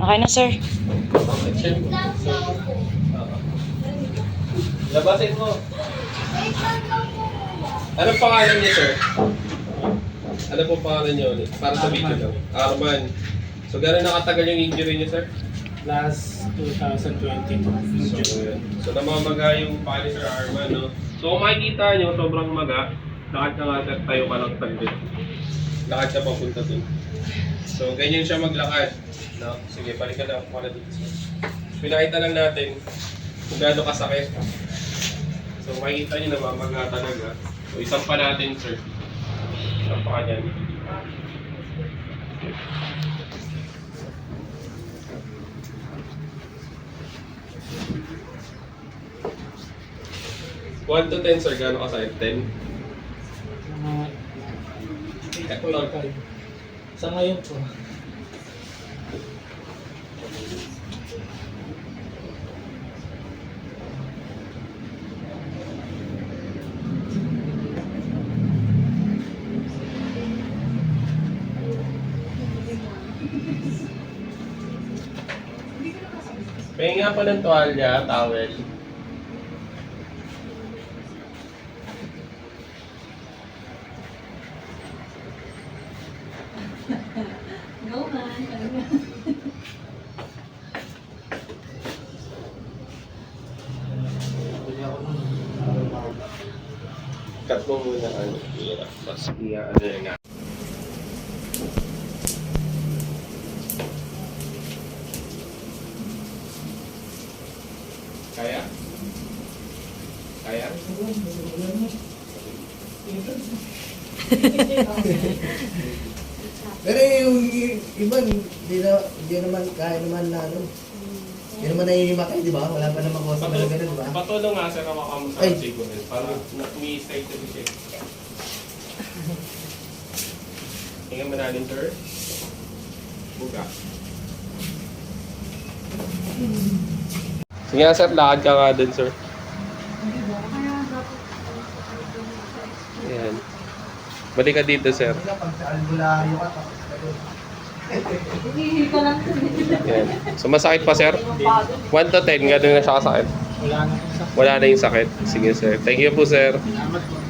Okay na, sir. Labasin mo. Anong pangalan niya, sir? Ano po pangalan niyo ulit? Para sa video lang. Arman. So, gano'n nakatagal yung injury niya, sir? Last 2022. So, namamaga yung paa ni Sir Arman, no? So, kung makikita nyo, sobrang maga. Lakad ka nga, sir, tayo ka lang taglit. Lakad siya papunta dun. So, ganyan siya maglakad. No? Sige, balik ka na. Para dito, sir. Pinakita lang natin kung gaano kasakit. So, makikita nyo, namamaga talaga. So, isang pa natin, sir. Isang pa ka dyan. 1 to 10, sir, gaano kasakit? 10? Mga 8.5. Sa ngayon po. Pahinga pa ng tuwalya, towel. Go man, talaga. Cut mo muna ano, hirap. Tapos ano yun nga. Kaya? Kaya? Pero yung iba, hindi naman kaya naman na ano. Hindi naman naiimak kayo, di ba? Wala pa naman kosa na gano'n, di ba? Patulong nga sir, ako sa Ay. siguro. Parang umi-stay to siya. Tingnan mo natin, sir. Buka. Sige nga sir, lakad ka nga dun, sir. Ayan. Balik ka dito, sir. Pag sa albularyo ka, tapos ka doon. Hihil ka lang. Ayan. So masakit pa, sir? 1 to 10, gano'n na siya kasakit. Wala na po sa Wala na yung sakit. Sige, sir. Thank you po, sir. salamat po.